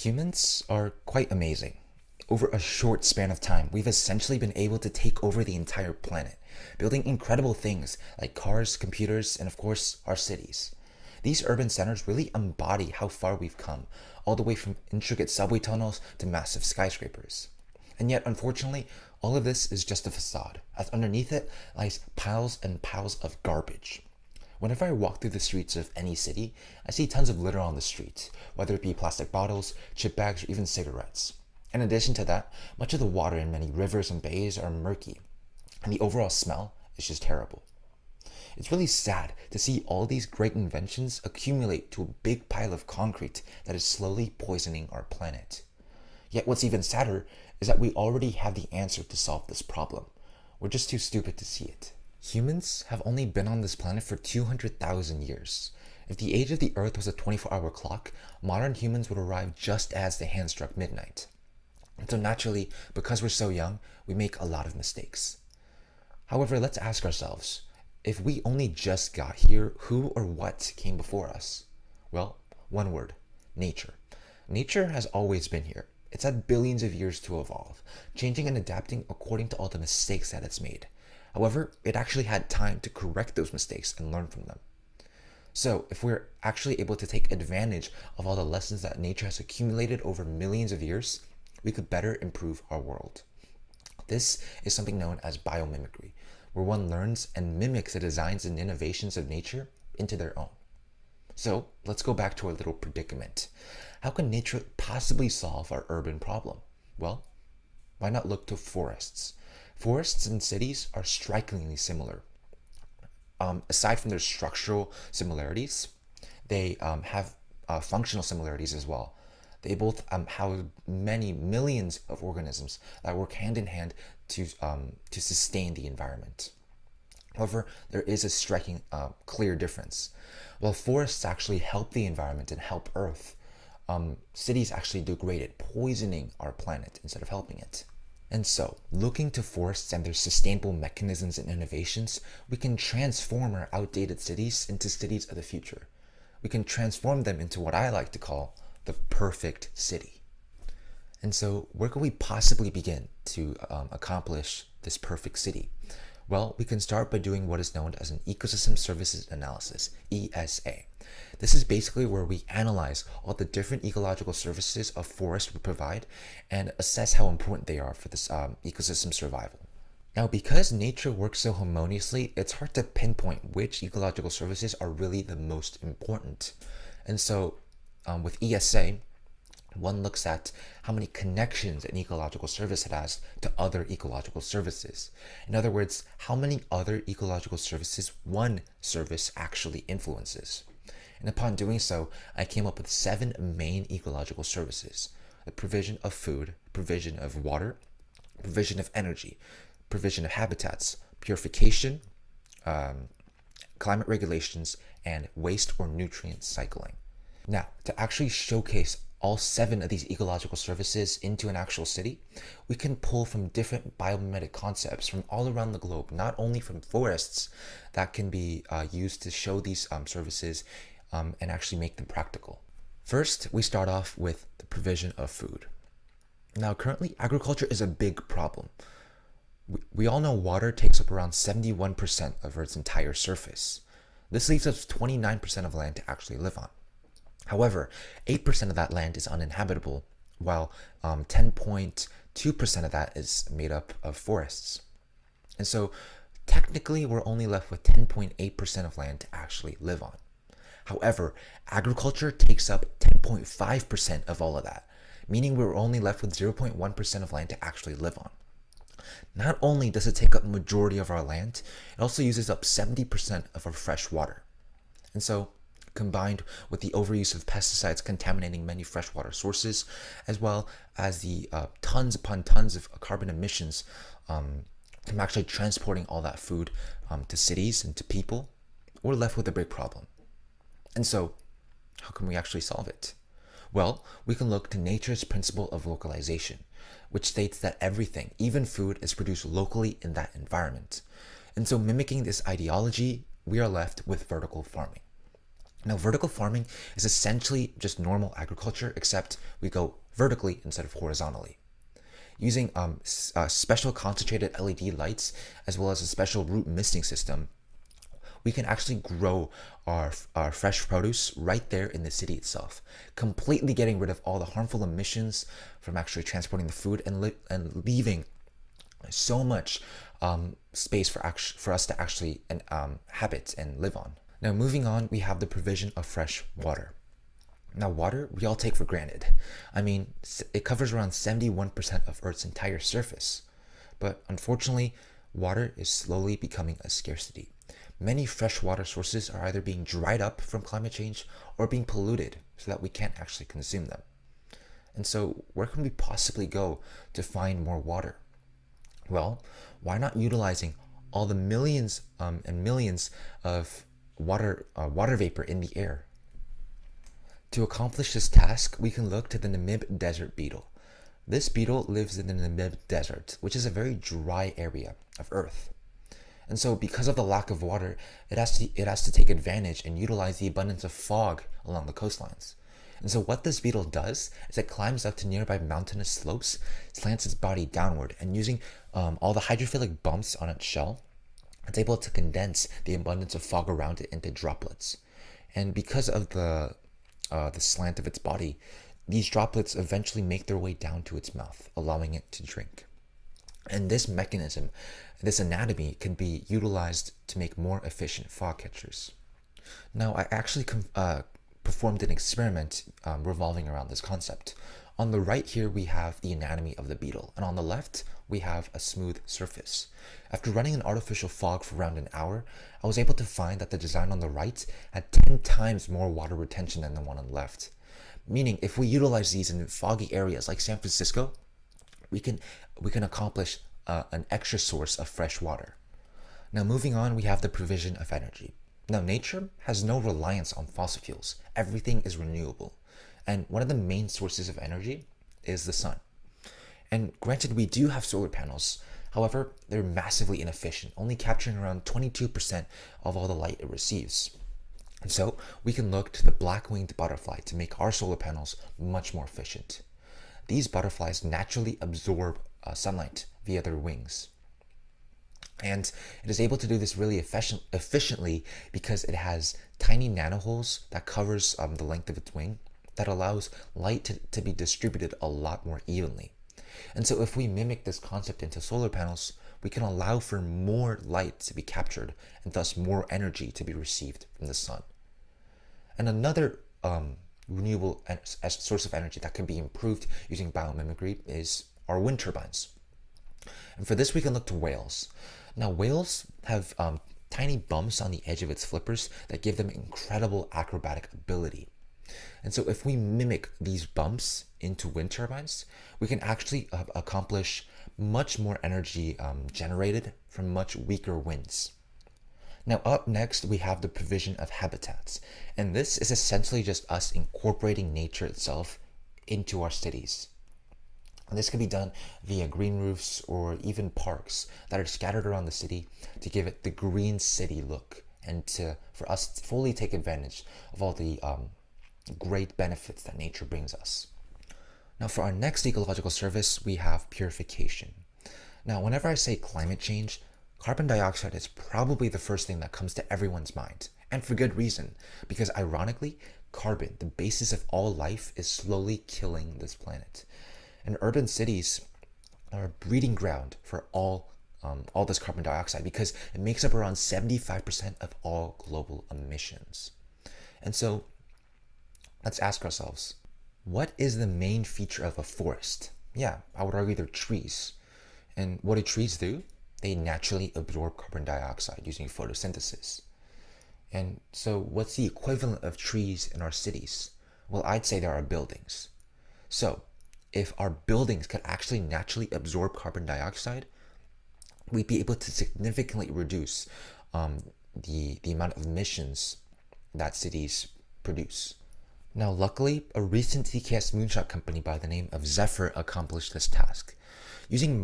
Humans are quite amazing. Over a short span of time, we've essentially been able to take over the entire planet, building incredible things like cars, computers, and of course, our cities. These urban centers really embody how far we've come, all the way from intricate subway tunnels to massive skyscrapers. And yet, unfortunately, all of this is just a facade, as underneath it lies piles and piles of garbage. Whenever I walk through the streets of any city, I see tons of litter on the street, whether it be plastic bottles, chip bags, or even cigarettes. In addition to that, much of the water in many rivers and bays are murky, and the overall smell is just terrible. It's really sad to see all these great inventions accumulate to a big pile of concrete that is slowly poisoning our planet. Yet what's even sadder is that we already have the answer to solve this problem. We're just too stupid to see it. Humans have only been on this planet for 200,000 years. If the age of the Earth was a 24-hour clock, modern humans would arrive just as the hand struck midnight. And so naturally, because we're so young, we make a lot of mistakes. However, let's ask ourselves, if we only just got here, who or what came before us? Well, one word, nature. Nature has always been here. It's had billions of years to evolve, changing and adapting according to all the mistakes that it's made. However, it actually had time to correct those mistakes and learn from them. So, if we're actually able to take advantage of all the lessons that nature has accumulated over millions of years, we could better improve our world. This is something known as biomimicry, where one learns and mimics the designs and innovations of nature into their own. So, let's go back to our little predicament. How can nature possibly solve our urban problem? Well, why not look to forests? Forests and cities are strikingly similar. Aside from their structural similarities, they have functional similarities as well. They both house many millions of organisms that work hand in hand to sustain the environment. However, there is a striking, clear difference. While forests actually help the environment and help Earth, cities actually degrade it, poisoning our planet instead of helping it. And so, looking to forests and their sustainable mechanisms and innovations, we can transform our outdated cities into cities of the future. We can transform them into what I like to call the perfect city. And so, where could we possibly begin to accomplish this perfect city? Well, we can start by doing what is known as an ecosystem services analysis, ESA. This is basically where we analyze all the different ecological services a forest would provide and assess how important they are for this ecosystem survival. Now, because nature works so harmoniously, it's hard to pinpoint which ecological services are really the most important. And so, with ESA, one looks at how many connections an ecological service has to other ecological services. In other words, how many other ecological services one service actually influences. And upon doing so, I came up with 7 main ecological services: the provision of food, provision of water, provision of energy, provision of habitats, purification, climate regulations, and waste or nutrient cycling. Now, to actually showcase all 7 of these ecological services into an actual city, we can pull from different biomimetic concepts from all around the globe, not only from forests that can be used to show these services and actually make them practical. First, we start off with the provision of food. Now, currently, agriculture is a big problem. We all know water takes up around 71% of Earth's entire surface. This leaves us 29% of land to actually live on. However, 8% of that land is uninhabitable, while 10.2% of that is made up of forests. And so, technically, we're only left with 10.8% of land to actually live on. However, agriculture takes up 10.5% of all of that, meaning we're only left with 0.1% of land to actually live on. Not only does it take up the majority of our land, it also uses up 70% of our fresh water. And so, combined with the overuse of pesticides contaminating many freshwater sources, as well as the tons upon tons of carbon emissions from actually transporting all that food to cities and to people, we're left with a big problem. And so, how can we actually solve it? Well, we can look to nature's principle of localization, which states that everything, even food, is produced locally in that environment. And so, mimicking this ideology, we are left with vertical farming. Now, vertical farming is essentially just normal agriculture, except we go vertically instead of horizontally. Using special concentrated LED lights as well as a special root misting system, we can actually grow our fresh produce right there in the city itself, completely getting rid of all the harmful emissions from actually transporting the food and leaving so much space for us to actually habit and live on. Now, moving on, we have the provision of fresh water. Now, water we all take for granted. I mean, it covers around 71% of Earth's entire surface. But unfortunately, water is slowly becoming a scarcity. Many freshwater sources are either being dried up from climate change or being polluted so that we can't actually consume them. And so, where can we possibly go to find more water? Well, why not utilizing all the millions and millions of water vapor in the air? To accomplish this task, we can look to the Namib desert beetle. This beetle lives in the Namib desert, which is a very dry area of Earth. And so because of the lack of water, it has to take advantage and utilize the abundance of fog along the coastlines. And so what this beetle does is it climbs up to nearby mountainous slopes, slants its body downward, and using all the hydrophilic bumps on its shell, it's able to condense the abundance of fog around it into droplets. And because of the slant of its body, these droplets eventually make their way down to its mouth, allowing it to drink. And this mechanism, this anatomy, can be utilized to make more efficient fog catchers. Now, I actually performed an experiment revolving around this concept. On the right here, we have the anatomy of the beetle, and on the left, we have a smooth surface. After running an artificial fog for around an hour, I was able to find that the design on the right had 10 times more water retention than the one on the left. Meaning, if we utilize these in foggy areas like San Francisco, we can accomplish an extra source of fresh water. Now, moving on, we have the provision of energy. Now, nature has no reliance on fossil fuels. Everything is renewable. And one of the main sources of energy is the sun. And granted, we do have solar panels. However, they're massively inefficient, only capturing around 22% of all the light it receives. And so we can look to the black-winged butterfly to make our solar panels much more efficient. These butterflies naturally absorb sunlight via their wings. And it is able to do this really efficiently because it has tiny nanoholes that covers the length of its wing that allows light to be distributed a lot more evenly. And so if we mimic this concept into solar panels, we can allow for more light to be captured and thus more energy to be received from the sun. And another renewable source of energy that can be improved using biomimicry is our wind turbines. And for this, we can look to whales. Now, whales have tiny bumps on the edge of its flippers that give them incredible acrobatic ability. And so if we mimic these bumps into wind turbines, we can actually accomplish much more energy generated from much weaker winds. Now, up next, we have the provision of habitats. And this is essentially just us incorporating nature itself into our cities. And this can be done via green roofs or even parks that are scattered around the city to give it the green city look and for us to fully take advantage of all the great benefits that nature brings us. Now, for our next ecological service, we have purification. Now, whenever I say climate change, carbon dioxide is probably the first thing that comes to everyone's mind, and for good reason, because ironically, carbon, the basis of all life, is slowly killing this planet. And urban cities are a breeding ground for all this carbon dioxide because it makes up around 75% of all global emissions. And so let's ask ourselves, what is the main feature of a forest? Yeah, I would argue they're trees. And what do trees do? They naturally absorb carbon dioxide using photosynthesis. And so what's the equivalent of trees in our cities? Well, I'd say there are buildings. So if our buildings could actually naturally absorb carbon dioxide, we'd be able to significantly reduce the amount of emissions that cities produce. Now, luckily, a recent TKS moonshot company by the name of Zephyr accomplished this task. Using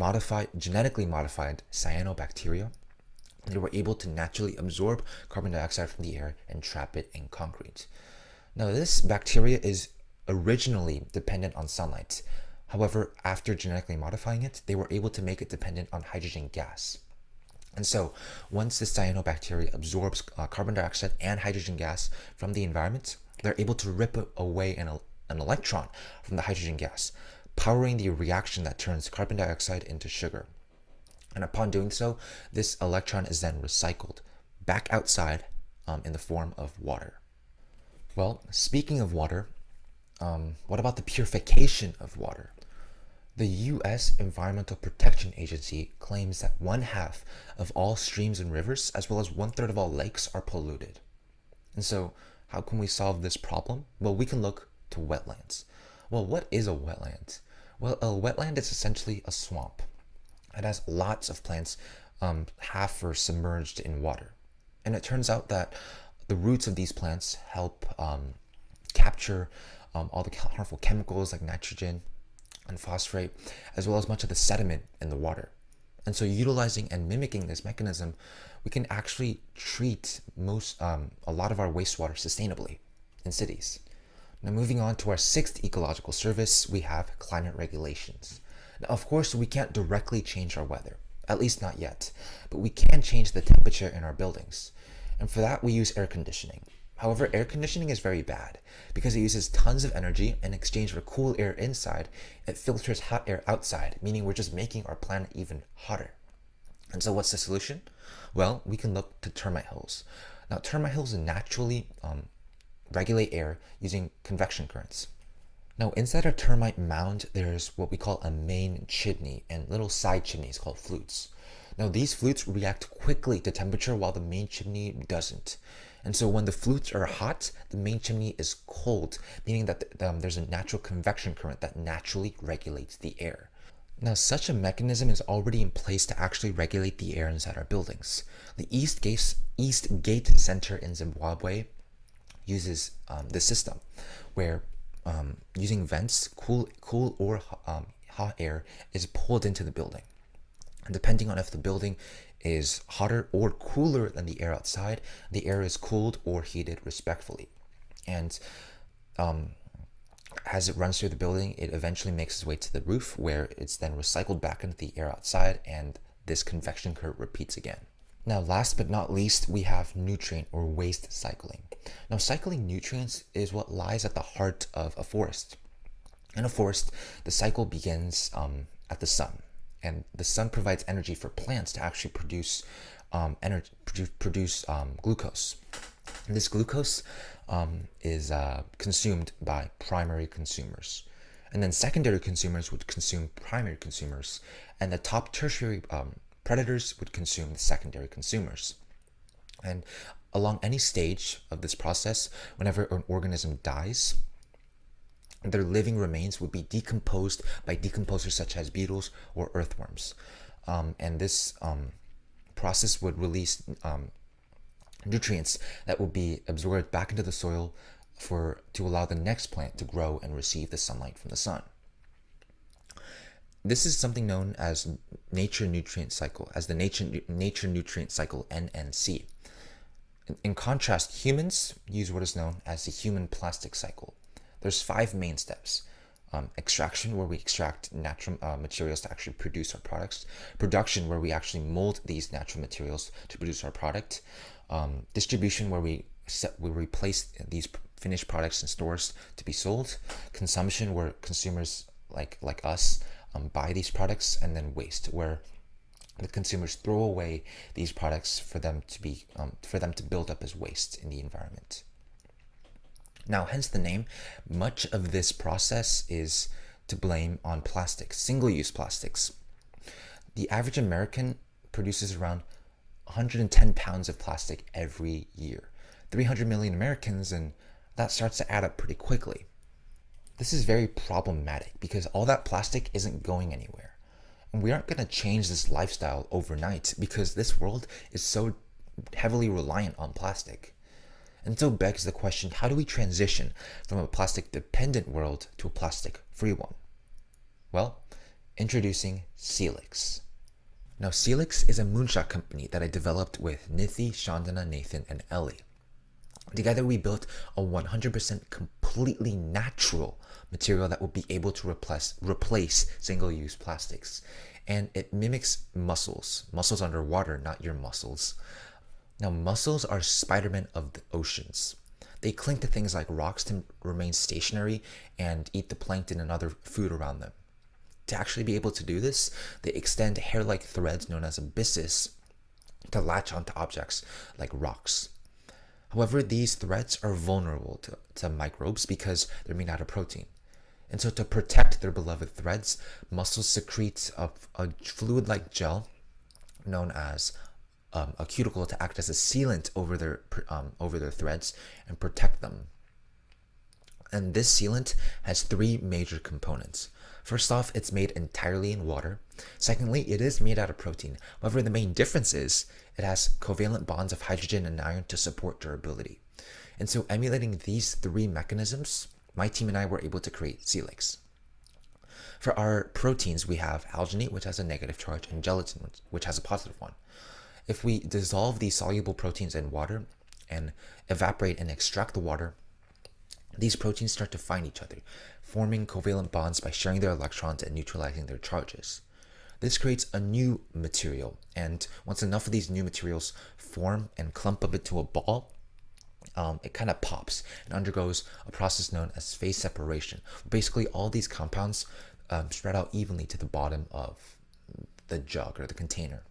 genetically modified cyanobacteria, They were able to naturally absorb carbon dioxide from the air and trap it in concrete. Now, this bacteria is originally dependent on sunlight. However, after genetically modifying it, they were able to make it dependent on hydrogen gas. And so, once this cyanobacteria absorbs carbon dioxide and hydrogen gas from the environment, they're able to rip away an electron from the hydrogen gas, powering the reaction that turns carbon dioxide into sugar. And upon doing so, this electron is then recycled back outside in the form of water. Well, speaking of water, what about the purification of water? The U.S. Environmental Protection Agency claims that 1/2 of all streams and rivers, as well as 1/3 of all lakes, are polluted. And so, how can we solve this problem? Well, we can look to wetlands. Well, what is a wetland? Well, a wetland is essentially a swamp. It has lots of plants, half or submerged in water. And it turns out that the roots of these plants help capture all the harmful chemicals like nitrogen and phosphate, as well as much of the sediment in the water. And so, utilizing and mimicking this mechanism, we can actually treat a lot of our wastewater sustainably in cities. Now, moving on to our sixth ecological service, we have climate regulations. Now, of course, we can't directly change our weather, at least not yet, but we can change the temperature in our buildings. And for that, we use air conditioning. However, air conditioning is very bad because it uses tons of energy. In exchange for cool air inside, it filters hot air outside, meaning we're just making our planet even hotter. And so what's the solution? Well, we can look to termite hills. Now, termite hills naturally regulate air using convection currents. Now, inside a termite mound, there's what we call a main chimney and little side chimneys called flutes. Now, these flutes react quickly to temperature while the main chimney doesn't. And so when the flutes are hot, the main chimney is cold, meaning that there's a natural convection current that naturally regulates the air. Now, such a mechanism is already in place to actually regulate the air inside our buildings. The East Gate Center in Zimbabwe uses this system, where using vents, cool or hot air is pulled into the building. And depending on if the building is hotter or cooler than the air outside, the air is cooled or heated respectively. And as it runs through the building, it eventually makes its way to the roof, where it's then recycled back into the air outside, and this convection curve repeats again. Now, last but not least, we have nutrient or waste cycling. Now, cycling nutrients is what lies at the heart of a forest. In a forest, the cycle begins at the sun, and the sun provides energy for plants to actually produce glucose. And this glucose is consumed by primary consumers. And then secondary consumers would consume primary consumers, and the top tertiary predators would consume the secondary consumers. And along any stage of this process, whenever an organism dies, their living remains would be decomposed by decomposers such as beetles or earthworms. And this process would release nutrients that will be absorbed back into the soil to allow the next plant to grow and receive the sunlight from the sun. This is something known as nature nutrient cycle, as the nature nutrient cycle, NNC. In contrast, humans use what is known as the human plastic cycle. There's 5 main steps. Extraction, where we extract natural materials to actually produce our products. Production, where we actually mold these natural materials to produce our product. Distribution, where we place these finished products in stores to be sold. Consumption, where consumers like us buy these products. And then waste, where the consumers throw away these products for them to build up as waste in the environment. Now, hence the name, much of this process is to blame on plastics, single-use plastics. The average American produces around 110 pounds of plastic every year. 300 million Americans, and that starts to add up pretty quickly. This is very problematic because all that plastic isn't going anywhere. And we aren't going to change this lifestyle overnight because this world is so heavily reliant on plastic. And so begs the question, how do we transition from a plastic-dependent world to a plastic-free one? Well, introducing Celix. Now, Celix is a moonshot company that I developed with Nithi, Chandana, Nathan, and Ellie. Together, we built a 100% completely natural material that will be able to replace single-use plastics. And it mimics mussels underwater, not your muscles. Now, mussels are Spider-Man of the oceans. They cling to things like rocks to remain stationary and eat the plankton and other food around them. To actually be able to do this, they extend hair-like threads known as abysses to latch onto objects like rocks. However, these threads are vulnerable to microbes because they're made out of protein. And so to protect their beloved threads, mussels secrete a fluid-like gel known as a cuticle to act as a sealant over their threads and protect them. And this sealant has three major components. First off, it's made entirely in water. Secondly, it is made out of protein. However, the main difference is it has covalent bonds of hydrogen and iron to support durability. And so emulating these three mechanisms, my team and I were able to create Celix. For our proteins, we have alginate, which has a negative charge, and gelatin, which has a positive one. If we dissolve these soluble proteins in water and evaporate and extract the water, these proteins start to find each other, forming covalent bonds by sharing their electrons and neutralizing their charges. This creates a new material, and once enough of these new materials form and clump up into a ball, it kind of pops and undergoes a process known as phase separation. Basically, all these compounds spread out evenly to the bottom of the jug or the container.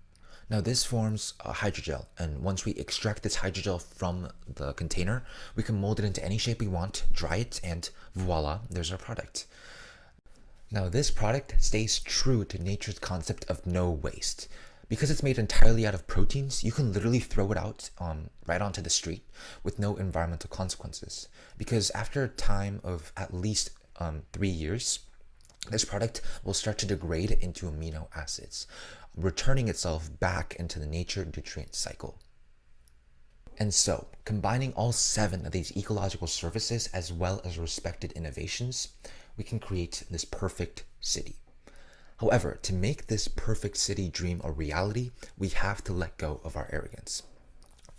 Now this forms a hydrogel, and once we extract this hydrogel from the container, we can mold it into any shape we want, dry it, and voila, there's our product. Now this product stays true to nature's concept of no waste. Because it's made entirely out of proteins, you can literally throw it out right onto the street with no environmental consequences. Because after a time of at least 3 years, this product will start to degrade into amino acids, returning itself back into the nature nutrient cycle. And so, combining all 7 of these ecological services as well as respected innovations, we can create this perfect city. However, to make this perfect city dream a reality, we have to let go of our arrogance.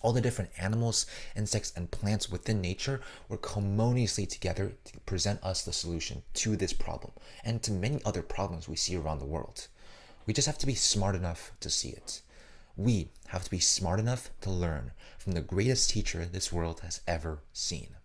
All the different animals, insects, and plants within nature work harmoniously together to present us the solution to this problem and to many other problems we see around the world. We just have to be smart enough to see it. We have to be smart enough to learn from the greatest teacher this world has ever seen.